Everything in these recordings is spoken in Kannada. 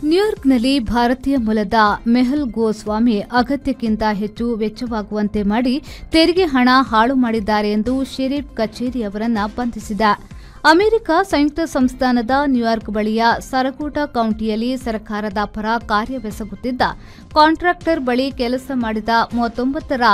ನ್ಯೂಯಾರ್ಕ್ನಲ್ಲಿ ಭಾರತೀಯ ಮೂಲದ ಮೆಹುಲ್ ಗೋಸ್ವಾಮಿ ಅಗತ್ಯಕ್ಕಿಂತ ಹೆಚ್ಚು ವೆಚ್ಚವಾಗುವಂತೆ ಮಾಡಿ ತೆರಿಗೆ ಹಣ ಹಾಳು ಮಾಡಿದ್ದಾರೆ ಎಂದು ಶೆರೀಫ್ ಕಚೇರಿ ಅವರನ್ನು ಬಂಧಿಸಿದೆ. ಅಮೆರಿಕ ಸಂಯುಕ್ತ ಸಂಸ್ಥಾನದ ನ್ಯೂಯಾರ್ಕ್ ಬಳಿಯ ಸರಕೂಟ ಕೌಂಟಿಯಲ್ಲಿ ಸರ್ಕಾರದ ಪರ ಕಾರ್ಯವೆಸಗುತ್ತಿದ್ದ ಕಾಂಟ್ರಾಕ್ಟರ್ ಬಳಿ ಕೆಲಸ ಮಾಡಿದ 39ರ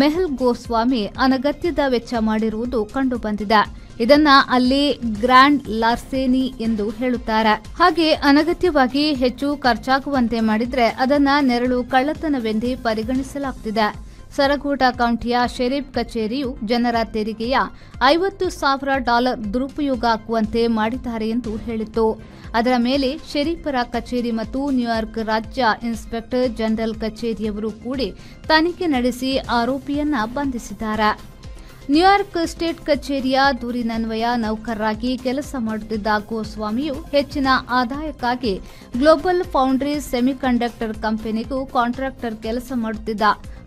ಮೆಹುಲ್ ಗೋಸ್ವಾಮಿ ಅನಗತ್ಯದ ವೆಚ್ಚ ಮಾಡಿರುವುದು ಕಂಡುಬಂದಿದೆ. ಇದನ್ನ ಅಲ್ಲಿ ಗ್ರ್ಯಾಂಡ್ ಲಾರ್ಸೆನಿ ಎಂದು ಹೇಳುತ್ತಾರೆ. ಹಾಗೆ ಅನಗತ್ಯವಾಗಿ ಹೆಚ್ಚು ಖರ್ಚಾಗುವಂತೆ ಮಾಡಿದ್ರೆ ಅದನ್ನ ನೆರಳು ಕಳ್ಳತನವೆಂದೇ ಪರಿಗಣಿಸಲಾಗುತ್ತಿದೆ. ಸರಗೂಟ ಕೌಂಟಿಯ ಶೆರೀಫ್ ಕಚೇರಿಯು ಜನರ ತೆರಿಗೆಯ $50,000 ದುರುಪಯೋಗ ಆಗುವಂತೆ ಮಾಡಿದ್ದಾರೆ ಎಂದು ಹೇಳಿತ್ತು. ಅದರ ಮೇಲೆ ಶೆರೀಫರ ಕಚೇರಿ ಮತ್ತು ನ್ಯೂಯಾರ್ಕ್ ರಾಜ್ಯ ಇನ್ಸ್ಪೆಕ್ಟರ್ ಜನರಲ್ ಕಚೇರಿಯವರು ಕೂಡಿ ತನಿಖೆ ನಡೆಸಿ ಆರೋಪಿಯನ್ನ ಬಂಧಿಸಿದ್ದಾರೆ. ನ್ಯೂಯಾರ್ಕ್ ಸ್ಟೇಟ್ ಕಚೇರಿಯ ದೂರಿನನ್ವಯ ನೌಕರರಾಗಿ ಕೆಲಸ ಮಾಡುತ್ತಿದ್ದ ಗೋಸ್ವಾಮಿಯು ಹೆಚ್ಚಿನ ಆದಾಯಕ್ಕಾಗಿ ಗ್ಲೋಬಲ್ ಫೌಂಡ್ರೀಸ್ ಸೆಮಿಕಂಡಕ್ಟರ್ ಕಂಪನಿಗೂ ಕಾಂಟ್ರಾಕ್ಟರ್ ಕೆಲಸ ಮಾಡುತ್ತಿದ್ದ.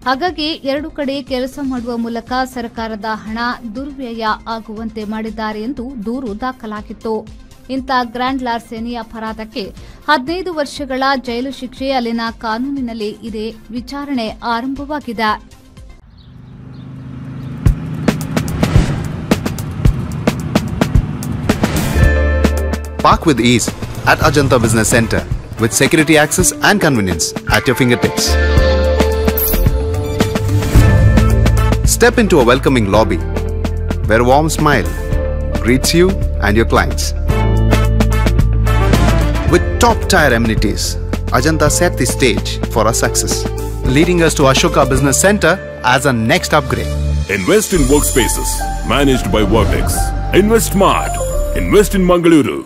ಹಾಗಾಗಿ ಎರಡು ಕಡೆ ಕೆಲಸ ಮಾಡುವ ಮೂಲಕ ಸರ್ಕಾರದ ಹಣ ದುರ್ವ್ಯಯ ಆಗುವಂತೆ ಮಾಡಿದ್ದಾರೆ ಎಂದು ದೂರು ದಾಖಲಾಗಿತ್ತು. ಇಂಥ ಗ್ರ್ಯಾಂಡ್ ಲಾರ್ಸೆನಿ ಅಪರಾಧಕ್ಕೆ 15 ವರ್ಷಗಳ ಜೈಲು ಶಿಕ್ಷೆ ಅಲ್ಲಿನ ಕಾನೂನಿನಲ್ಲಿ ಇದೆ. ವಿಚಾರಣೆ ಆರಂಭವಾಗಿದೆ. Park with ease at Ajanta Business Center with security access and convenience at your fingertips. Step into a welcoming lobby where a warm smile greets you and your clients. With top-tier amenities, Ajanta set the stage for our success, leading us to Ashoka Business Center as our next upgrade. Invest in workspaces managed by Vertex. Invest smart. Invest in Mangaluru.